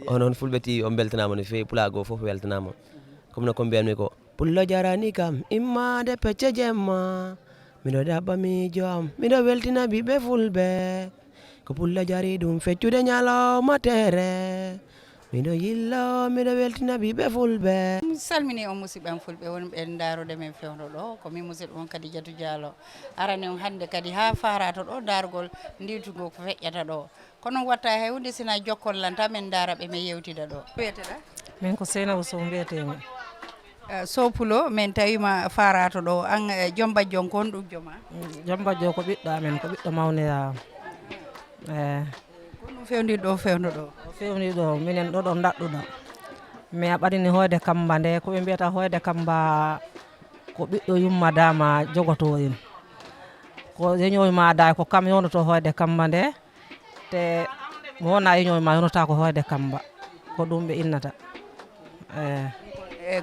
onon fulɓe TV on beltanama no fewi pulago fof weltanama comme no ko mbiyanmi ko pullo jarani kam immade pecce jemma miɗo ɗaɓɓa miijo am miɗo weltina ɓiɓɓe fulɓe ko pullo jari ɗum feccude ñalawma tere miɗo yillo miɗo weltina ɓiɓɓe fulɓe. mi salmini on musidɓe fulɓe wonɓe daarude men fewno ɗo komin musidɗo on kadi Diatou Diallo arani on hannde kadi ha farato ɗo dargol ndiytugo ko feƴƴata ɗo kono watta hay hunde sina jokkollanta men daaraɓe min yewtida ɗo wiyeteɗa min ko Seynabou Sow mbiyetemi Sow Pulo min tawima farato ɗo an joom bajjon ko on ɗum jooma joom bajjo ko ɓiɗɗo amen ko ɓiɗɗo mawnira ko ɗum fewndi ɗo fewno ɗo o fewni ɗo minen ɗo ɗo daɗɗuɗo mais a ɓaɗini hoyde kamba nde ko ɓe mbiyata hoyde kamba ko ɓiɗɗo yumma dama jogoto en ko yeñoy ma da ko kam yownoto hoyde kamba nde te mo wona yeñoy ma yonota ko hoyde kamba ko ɗum ɓe innata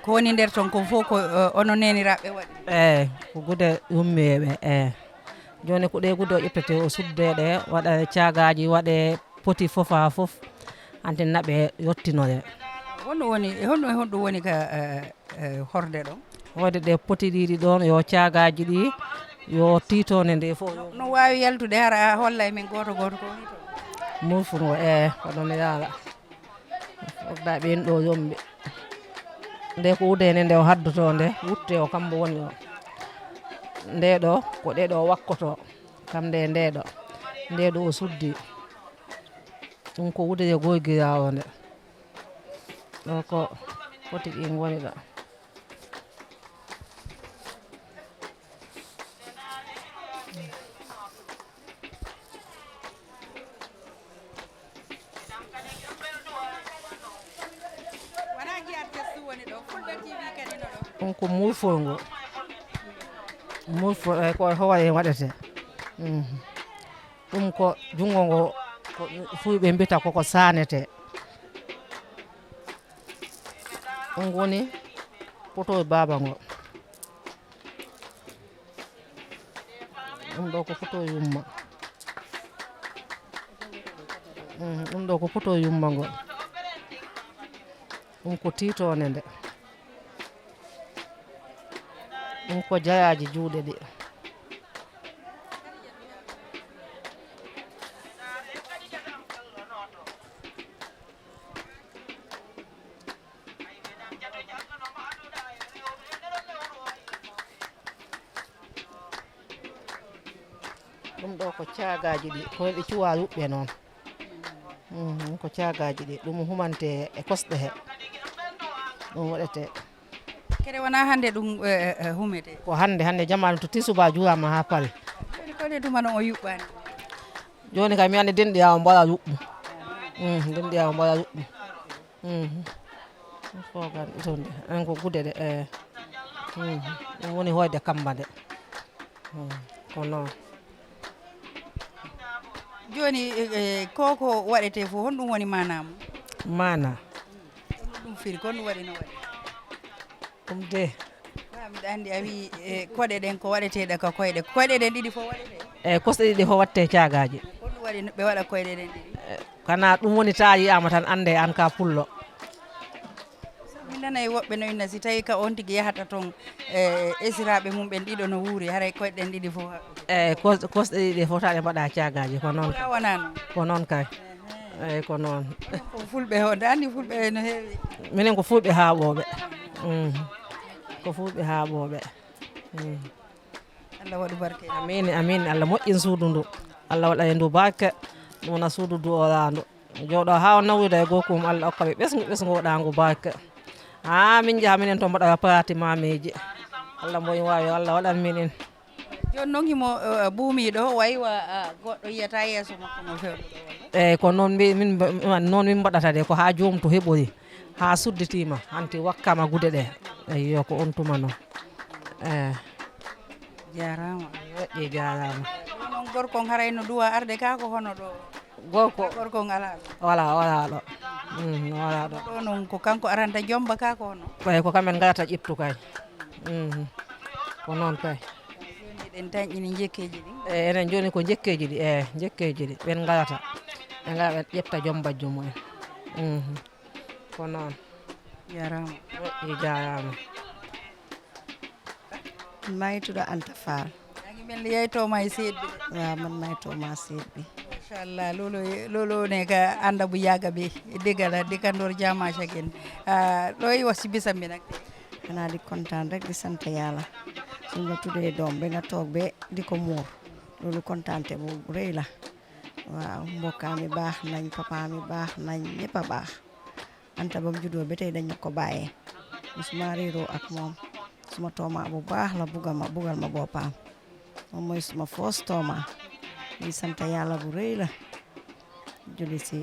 ko woni nder ton ko fof ko ono neniraɓe waɗi ko gude yummiɓe joni ko ɗe gude o ƴettete o suddeɗe waɗa cagaji waɗe poti fof ha fof hanti naɓe yottinoɗe honɗum woni ka horde ɗon hoyde ɗe poti ɗiɗi ɗon yo cagaji ɗi yo titone nde fof no wawi yaltude hara holla men goto goto ko woni to murfuno koɗon yaala ogda ɓen ɗo yomɓe nde ko udene nde o haddoto nde wutte o kambo woni o nde ɗo ko ɗeɗo wakkoto kam nde ɗo o suddi ɗum ko wudeje goygirawo nde ɗo ko foti ɗin woni ɗo ɗum ko murfolgo ko howaye waɗete ɗum ko jungo ngo ko fulɓe mbita koko sanete ɗum woni poto e baba ngo ɗum ɗo ko poto yumma ɗum ɗo ko poto yumma ngo ɗum ko titone nde ɗum ko jayaji juuɗe ɗi ɗum ɗo ko cagaji ɗi ko ɓe cuwa yuɓɓe noon ko cagaji ɗi ɗum humante e kosɗe he ɗum waɗete kede wona hande ɗum humete ko hande jamanu to tisuba juwama ha paale kode tumano o yuɓɓani joni kay mi andi denɗiyawo mbaɗa yuɓɓu denɗiyawo mbaɗa yuɓɓu fogan itonde an ko gude ɗe ɗum woni hoyde kamba nde ko noon joni koko waɗete fof honɗum woni manamo mana ɗum firi ko ɗum waɗi no waɗi ɗum de mbiɗa andi a wi koɗe ɗen ko waɗeteɗe ka koyɗe ɗen ɗiɗi fof waɗete kosɗe ɗiɗi fof watte cagaji ko ɗum waɗi ɓe waɗa koyɗe ɗen ɗiɗi kana ɗum woni ta yiyama tan ande an ka pullo min nanayi woɓɓe no inna si tawi ka on tigui yahata toon esiraɓe mum ɓen ɗiɗo no wuuri haray koyɗe ɗen ɗiɗi fof kosɗe ɗiɗi fof taɗe mbaɗa cagaji ko noon wona noon ko noon kay ko noon ko fulɓe honde andi fulɓe no heewi minen ko fulɓe haaɓoɓe ko fulɓe haaɓoɓe Allah waɗu barke amin Allah moƴƴin suudu ndu Allah waɗa e ndu barke ɗum wona suudu duworandu jooɗo ha o nawwida e gokum Allah hokkaɓe ɓesgu waɗangu barke ha min jaaha minen to mbaɗa prati mameji Allah mboy wawi Allah waɗan minen joni noon himo buumiɗo waywa goɗɗo yiyata yeeso makko no fewɗo eyyi ko noon noon min mbaɗata de ko ha joomum to heɓori ha sudditima hanti wakkama gude ɗe eyyo ko on tuma noon jarama moƴƴi jarama noon gorkon harayno duwa arde ka ko hono ɗo gorkon ala ɗo wala ɗo wala ɗo ɗo noon ko kanko aranta jomba ka ko hono eyyi ko kamen garata ƴettu kay ko noon kay ɗen tañƴini jekkeji ɗi enen joni ko jekkeji ɗi ɓen garata ɓe gara ɓe ƴetta joom bajjo mumen ko noon jarama moƴƴi jarama maa ngi tudd Anta Fall yaa ngi mel ni yaay toomay seet bi waaw man maay Thomas Seet bi inchallah loolu nekk ànda bu yàgg bi dégg la dëkkandoor jaamaas ak yéen looy wax ci bisam bi nag xanaa di kontaan rek di sant yàlla suñ la tuddee doom ba nga toog ba di ko muur loolu kontaante bu rëy la waaw mbokkaa mi baax nañ papa mi baax nañ ñëpp a baax Anta ba mu juddoo ba tey dañ ko bàyyee musuma réeroo ak moom suma tooma bu baax la bugal ma boppam moom mooy suma foos tooma di sant yàlla bu rëy la julli si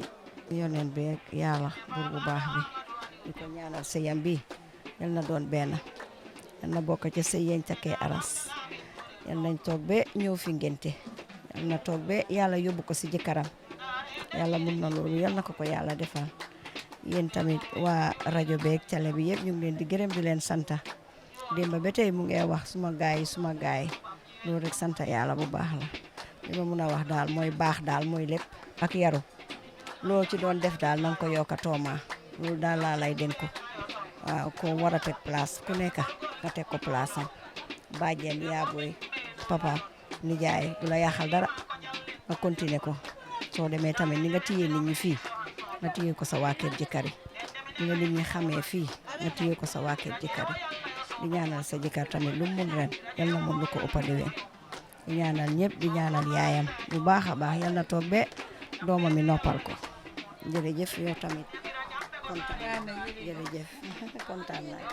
yoneen bi ak yàlla buur bu baax bi di ko ñaanal sëyam bi yal na doon benn yal na bokk ca sëy yeñ takkee aras yal nañ toog ba ñëw fi ngénte yal na toog ba yàlla yóbbu ko si jëkkëram yàlla mun na loolu yal na ko yàlla defal yéen tamit waa rajo beeg télé bi yëpp ñu ngi leen di gërëm di leen santa démb ba tey mu ngi wax suma gaay loolu rek sant yàlla bu baax la li ma mun a wax daal mooy baax daal mooy lépp ak yaru loo ci doon def daal na nga ko yokk a tooma loolu daal laa lay den ko waaw ko war a teg place ku nekk nga teg ko place am bàjjen yaaboy papa nijaay du la yaaxal dara nga continuer ko soo demee tamit ni nga téye nit ñi fii nga téye ko sa waa kër jëkkër yi ni nga nit ñi xamee fii nga téye ko sa waa kër jëkkër yi di ñaanal sa jëkkër tamit lu mun ren yal na mun lu ko ëppa déwén di ñaanal ñëpp di ñaanal yaayam bu baax a baax yal na toog be doomam mi noppal ko jërëjëf yow tamit kontaan jërëjëf kontaan naa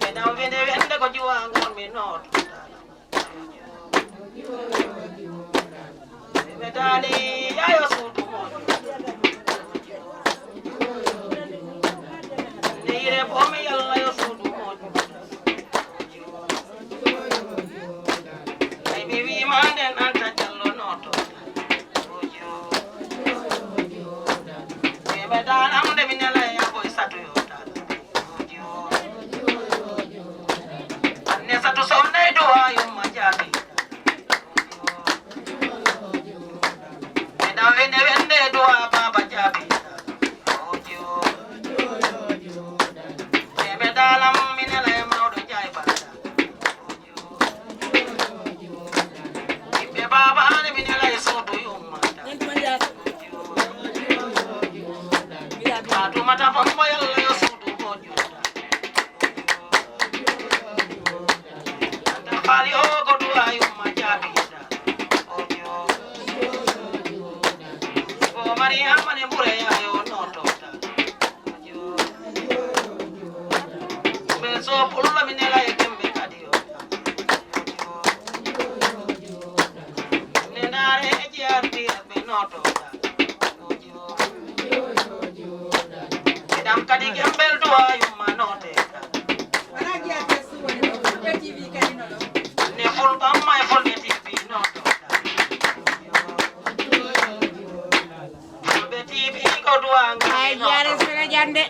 Medam vende vende ko juwa ngon mi not. Medali ayo sudu mon. Nire pomi yalla yo sudu mon. Ai bibi manden anta jallo noto. Medal amde minela ya boy satu yo. Satu sonde doa yung majabi. Meda wende doa baba jabi. Ojo. Meda lam minela maudo jai bada. Ojo. Ibe baba ne minela sodo yung mata. Atu mata pombo yalla yo sodo ojo. Pali ogo dua yung majabi da. Ojo. O Maria mane mure ya yo noto da. Ojo. Beso pulla minela ekembe kadio. Ojo. Nenare ejiarti be noto da. Ojo. Edam kadi gembel dua yung manote da. Full bam my full TV no be TV ko duang ay yare sene jande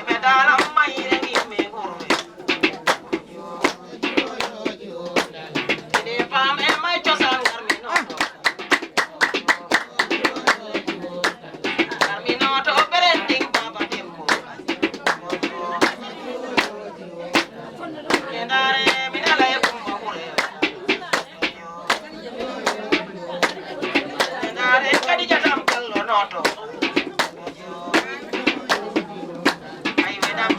be dalam mai rengi me gurwe ide pam e mai chosan garmi no to berending baba tempo Ay, vedam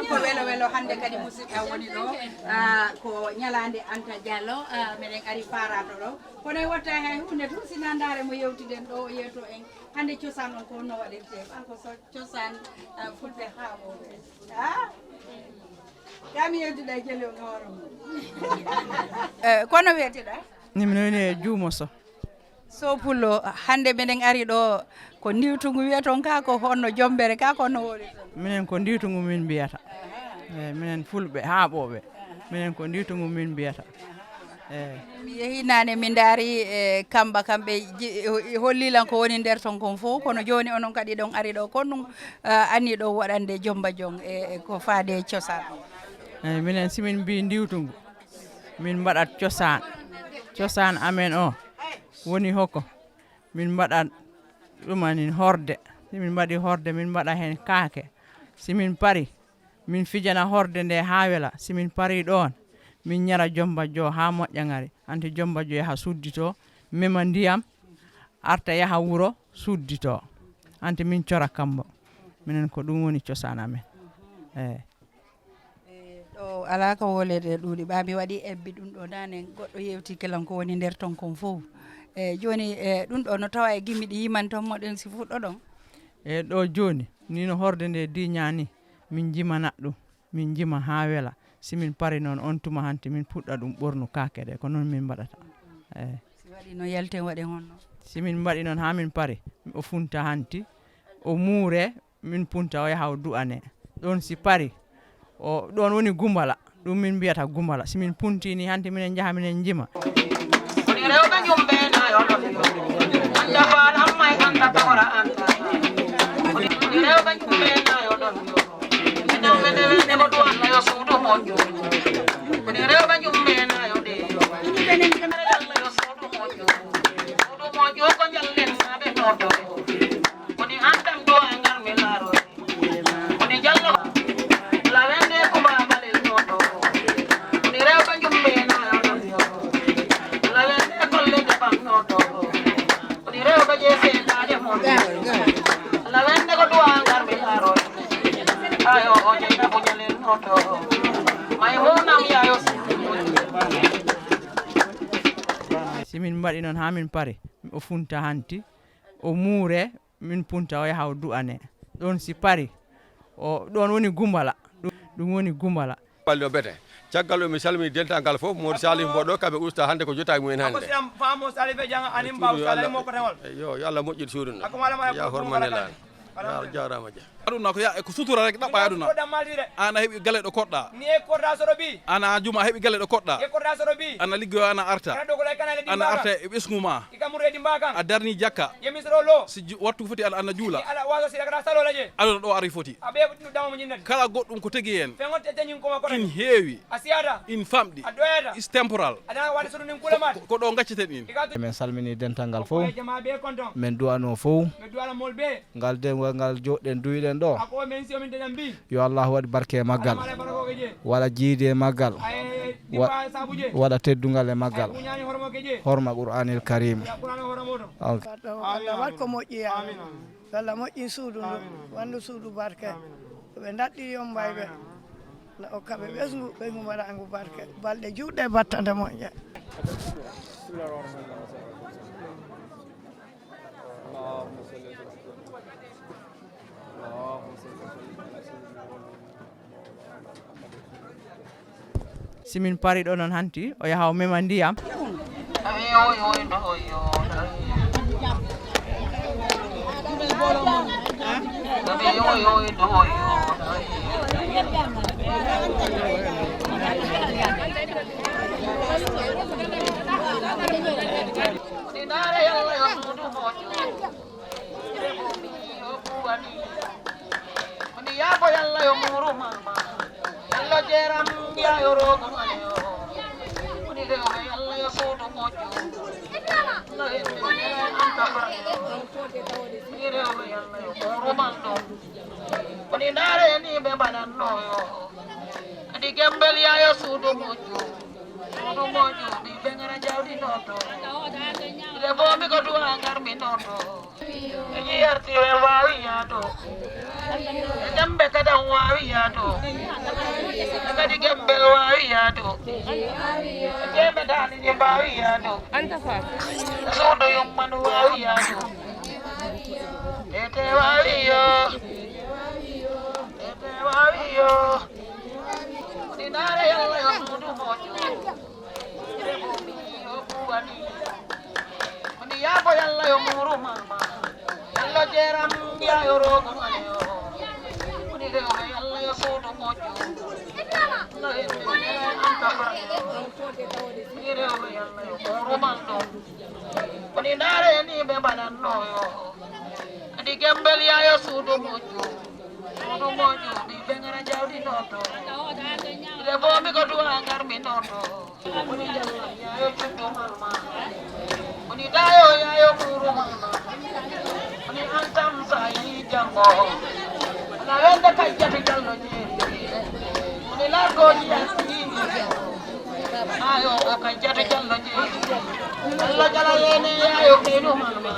ko welo hande kadi musidɓe woni ɗo ko ñalande Anta Diallo meɗen ari farato ɗo kono e watta hay hunde tun sina ndare mo yewtiden ɗo yeeto en hande cosaan on ko no waɗirte ɓanko so cosaan fulɓe haaɓoɓe kami yewtuɗa jeli on hoore mum kono weteɗa min woni Juumo so pullo hande meɗen ari ɗo ko ndiwtugu wiyaton ka ko honno jombere ka ko no woni minen ko ndiwtugu min mbiyata eyi minen fulɓe haaɓoɓe minen ko ndiwtugu min mbiyata eyi mi yehi nane min daari kamba kamɓe hollilan ko woni nder ton kon fof kono joni onon kadi ɗon ari ɗo kon ɗum anni ɗo waɗande jomba jong e ko faade cosaan eyi minen simin mbi ndiwtugu min mbaɗat cosaan amen o woni hokko min mbaɗat ɗumanin horde simin mbaɗi horde min mbaɗa hen kaake simin pari min fijana horde nde ha wela simin pari ɗon min ñara jomba jo ha moƴƴangari anti jomba jo yaha suddito mema ndiyam arta yaha wuro suddito anti min cora kambo minen ko ɗum woni cosaan amen eyi ɗo ala ko wolede ɗuuɗi ɓa mi waɗi ebbi ɗum ɗo nane goɗɗo yewti kelan ko woni nder ton kon fof joni ɗum ɗo no tawa e gimmi ɗi yiman ton moɗen si fuɗɗo ɗon e ɗo joni ni no horde nde diñani min jimanat ɗum min jima ha wela simin pari noon on tuma hanti min puɗɗa ɗum ɓornu kake ɗe ko noon min mbaɗata eyi si waɗi no yalten waɗe honno simin mbaɗi noon ha min pari o funta hanti o muure min punta o yaha o du'ane ɗon si pari o ɗon woni gumbala ɗum min mbiyata gumbala simin puntini hanti minen jaha minen jima rewɓe jumɓe nayo anda faal hammay anda tawra anda rewɓe jumɓe nayo ɗon enen mene wende ko duwanno yo suudu moƴƴo woni rewɓe jumɓe nayo ɗe Allah yo suudu moƴƴo ko jallen naɓe notore woni andam ɗo e ngarmi laarore woni jallo lawende ko babalel noto woni rewɓe jumɓe nayo ɗon lawende kollede ɓam noto woni rewɓe je seeɗade mon lawende ko duwa ngarmi laarore ayo o jeyna bo jalel noto may honam yayo simin mbaɗi noon ha min pari o funta hanti o muure min punta o yaha o du'ane ɗon si pari o ɗon woni gumbala ɗum woni gumbala ballo bete caggal o mi salmini dental fof Modou Salif mboɗo kamɓe usta hande ko jotta mumen hande yo yo Allah moƴƴir suuduna ya hormanela jarama dia aduna ko ya ko sutura rek ɗaɓɓa aduna ana heeɓi galle ɗo koɗɗa ana juma heeɓi galle ɗo koɗɗa ana liggoyo ana arta e ɓesgu ma a darni jakka si wattu foti ana juula aduna ɗo ari foti kala goɗɗum ko tegi hen in heewi in famɗi is temporal ko ɗo gacceten in min salmini dental ngal fof min duwano fof ngal ngol ngal joɗɗen duwiɗen ɗo yo Allah waɗi barke e maggal waɗa jiidi e maggal waɗa teddungal e maggal horma Qur'anil Karim Allah wat ko moƴƴi Allah moƴƴin suudu ndu wandu suudu barke ɓe daɗɗi yombayɓe o kaɓe ɓesgu ɓe mbaɗangu barke balɗe juɗɗe battande moƴƴe simin pari ɗo noon hanti o yaha o mema ndiyam Gembel ya sudu moju di bengara jawdi noto ide bomi ko duwa ngar mi noto e yarti we wawi ya do jambe kada wawi ya do kadi gembel wawi ya do jebe dani je bawi ya do anta fa sudu yum man wawi ya do ete wawi yo Dinare yalla yo sudu moju ide bomi yo buwani Muni yabo yalla yo muru mama yalla jeram ya yo rogo mayo Muni de yalla yo sudu moju la ende anta fara ide yalla yo muru mando Muni nare ni be bananno yo Adi gembel ya yo sudu moju di bengara jawdi noto ide bomi ko duwa ngar mi noto muni jalla ya yo tuddu mama muni dayo ya yo muru mama muni antam sayi jango na wende kajjati jallo ni muni largo ni ayo o kajjati jallo ni Allah jala yene ya yo kenu mama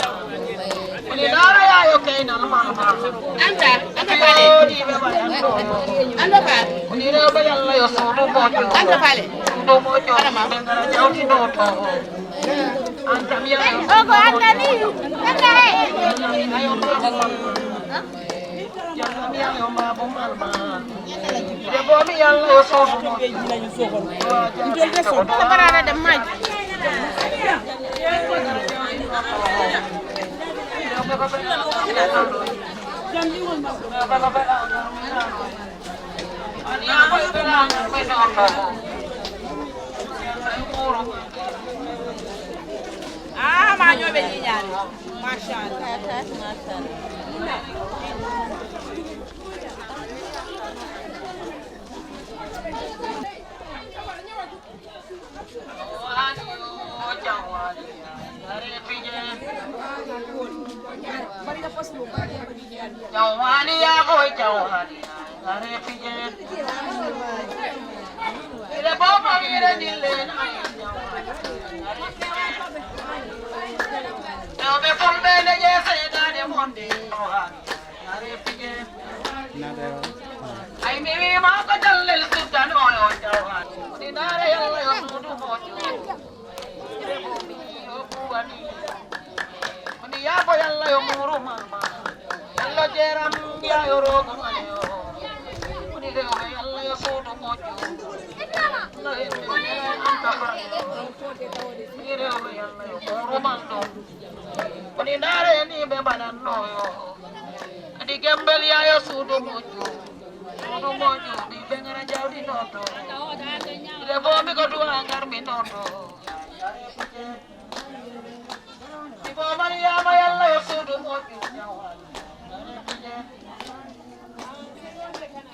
muni dara ya yo kenu mama anta fale anda fa muni re ba yalla yo sudu mojo anta fale sudu mojo ma bengara jawti noto anta mi ogo anda ni anda ayo yalla mi ayo ma bo malma de bo mi yalla yo sudu ndel de so ta barana de maj Ah, ma nyobe nyinyani. Mashallah. Jawani ya boy jawani are pijen ile baba ire dille na be fulbe ne je seda de monde are pijen ai mi ma ko dalle sultan o jawani dinare yalla yo mudu moju ile bomi yo buwani muni ya boy yalla yo muru mama yalla jeram ya yo rogo mayo muni de o yalla yo sudu moju la ende anta fara ni de o yalla yo muru mando muni dare ni be bananno yo adi gembel ya yo sudu moju di bengara jawdi noto ide bomi ko duwa ngar mi noto di bo Mariama yalla yo sudu moju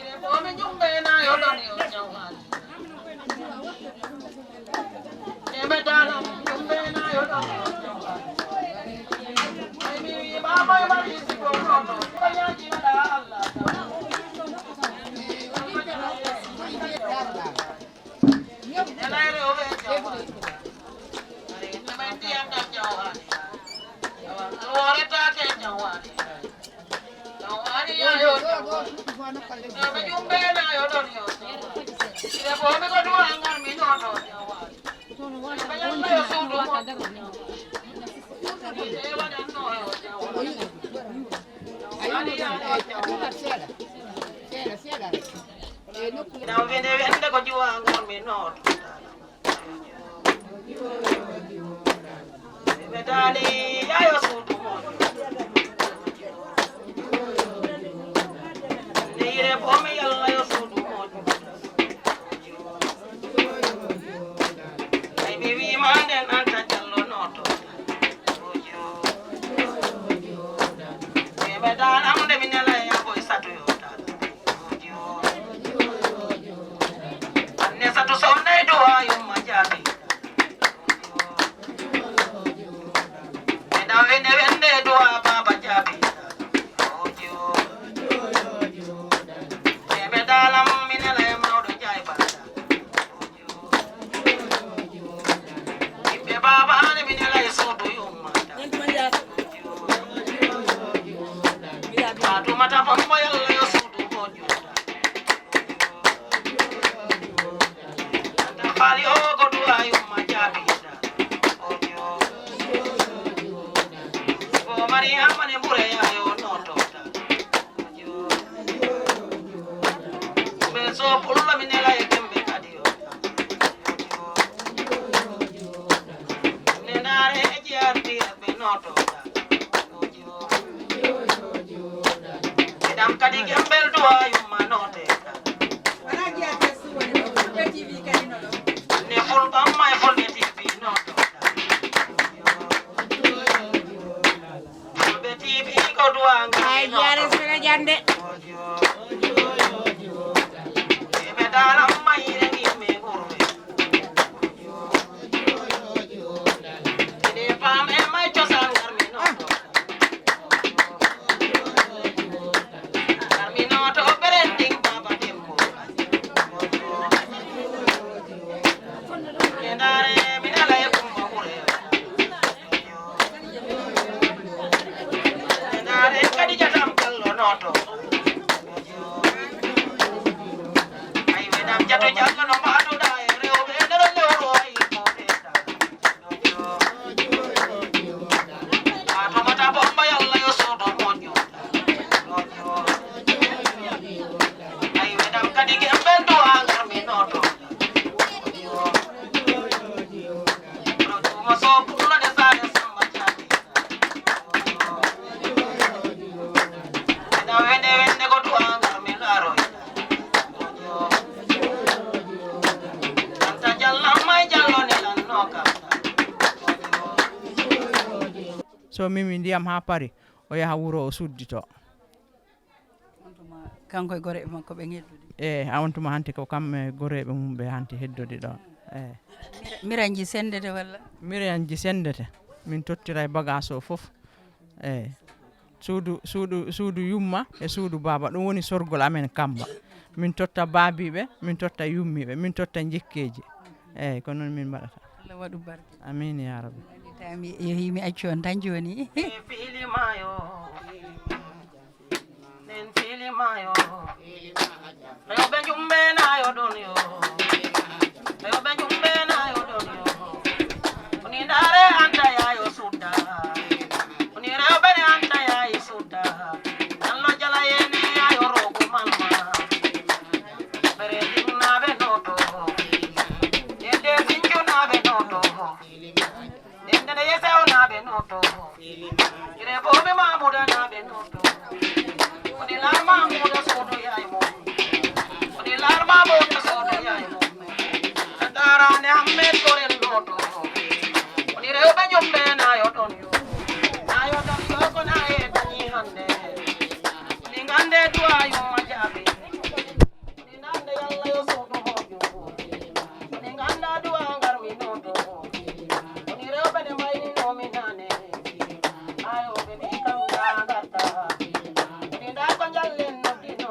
ide bomi jumbe na yo don yo jawal ebe dalam jumbe na yo don yo jawal ai mi baba mari si ko noto ya Now when they end up you are going me not. Medali, I also do more. Near for me, I also do more. Maybe we man and untouchable not. I'm the Minella voice at you. Satu Sunday do I majabi. And I never do a baba jabi. Medalam minela maudo jaiba. If baba and minela is so do you mata. Atu mata from my Palio go to I majabi. Oh Maria mane mureya yo noto. Me so pulla minela ekembe kadio. Nenare ejiarti be noto. Edam kadi gembel do ay manote. My full TV, no. TV go to Angry. So mimi ndiyam ha pari o yaha wuro o suddito. Kanko e gore makko be heddudi. A wontuma hanti ko kamɓe goreɓe mum ɓe hanti heddodi ɗo. Miranji sendete walla? Miranji sendete. Min tottira e bagage o fof. Suudu yumma e suudu baba ɗum woni sorgol amen kamba. Min totta baabiɓe, min totta yummiɓe, min totta jikkeji. Ko non min mbaɗata. Allah waɗu barke. Amin ya rabbi. Mi yehimi accu on tan joni. Fili mayo. Nen fili mayo. Rewɓe jumɓe nayo ɗon yo. Rewɓe jumɓe nayo ɗon yo. Oni ndare anda yayo sudda. Oni rewɓe ne anda yayi sudda. Allo jala yene yayo rogo malma. Bere dinnaɓe noto. Yende sinjunaɓe noto. Yende yesewnaɓe noto. Ire boɓe mamuda naɓe noto. Oni larma muda sodo yayi mo. Oni larma muda sodo yayi mo. Sadarane Ahmed Gorel noto. Oni rewɓe jumɓe nayo ɗon yo. Nayo ɗon yo ko naye dañi hande. Oni gande duwa yumma jaabi. Oni nande yalla yo sodo hojo. Oni ganda duwa garmi noto. Oni rewɓe ne mayni nomi nane. Ayo ɓe mi kam ga garta. Oni nda ko jallen noddi no.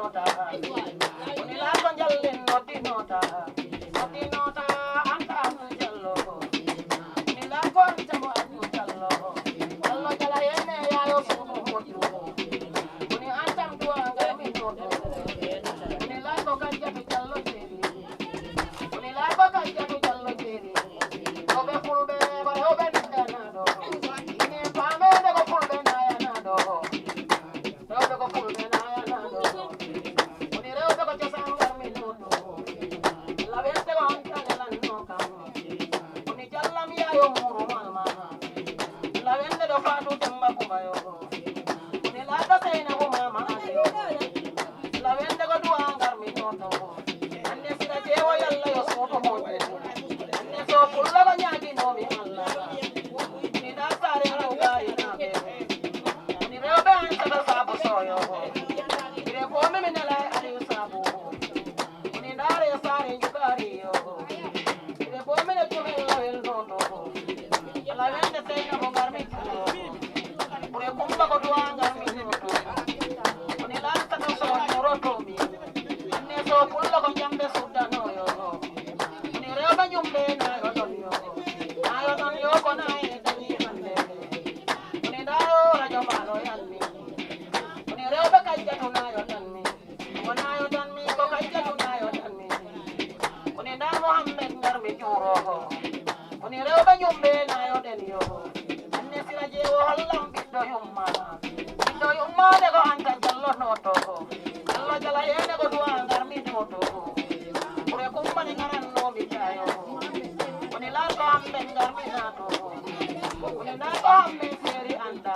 nanmi woni rewɓe kajjatunayo nanmi wonayo tanmi ko kajjatunayo tanmi woni nda Mohammed ngarmi juuroho woni rewɓe ñumbenayo ɗen yo anne sira jeewo hollam ɓiɗɗo yummade ko anta jallonoto Allah jala yene ko duwa ngarmi toto ɓure kummani garannomi tayo woni larko hamɓe ngarmi nato woni narko hamɓe seeri anta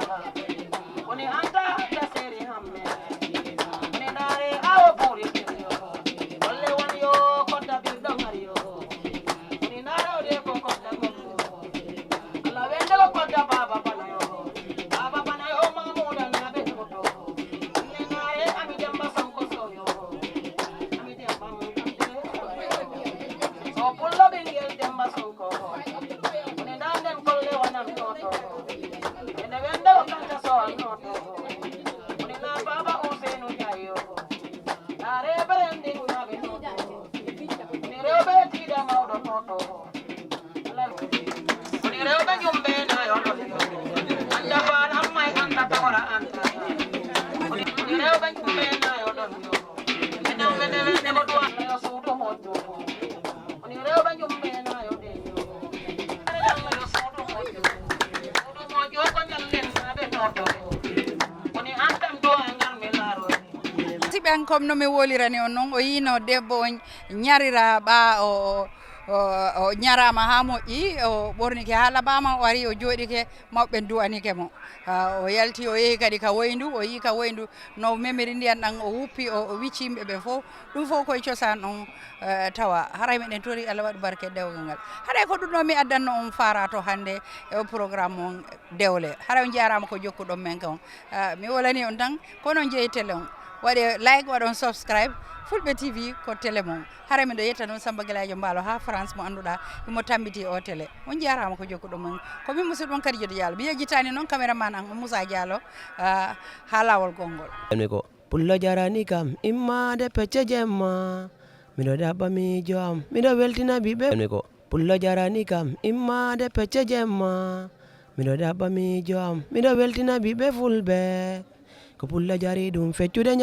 woni anta ta seeri hamme woni naare awo ɓuuri kiryo golle won yo kodda ɓirɗo ngariyo woni naare ode ko kodda goɗɗo Allah wende ko kodda baba banayo mamuda naɓe toto anne naare ami demba sonko soyo ami demba so pullo ɓingel demba sonko woni ndanden kolle wonam noto ene wende o kanta sowan noto woni na baba Ousseynou Ndiayo na reɓere ndin naɓe noto woni rewɓe tiiɗa mawɗo noto woni rewɓe jumɓe nayo ɗon anda faal hammay anda tawra anta woni rewɓe jumɓe nayo ɗon e dewɓe ndewe ko duwannayo suudu moƴƴo woni rewɓe jumɓe nayo ɗe yo suudu moƴƴo ko jallen naɓe noto woni antam do a ngarmi laarode siɓen comme no mi wolirani on noon o yino debbo o ñarira ɓa o ñarama ha moƴƴi o ɓornike ha laɓama o ari o jooɗike mawɓe duwanike mo o yalti o yeehi kadi ka woyndu o yi ka woyndu no memiri ndiyan ɗan o wuppi o wicci yimɓeɓe fof ɗum fof koye cosan on tawa haray meɗen tori Allah waɗi barke dewgal ngal haɗay ko ɗum ɗo mi addanno on farato hande e programme on dewle haray on jarama ko jokkuɗon men kon mi wolani on tan kono jeeyi télé on waɗe like waɗon subscribe Fulɓe TV ko télé mon hara miɗo yetta noon Samba Gueladio Mballo ha France mo annduɗa imo tambiti o télé on jarama ko jokkuɗo mon komin musidɗo on kadi Jodo Diallo mi yejjitani noon caméraman an Moussa Diallo ha lawol gongol ko pullo jarani kam immade pecce jemma miɗo ɗaɓɓa miijo am miɗo weltina ɓiɓe ko pullo jarani kam immade pecce jemma miɗo ɗaɓɓa miijo am miɗo weltina ɓiɓe fulɓe ko pullo jari ɗum feccude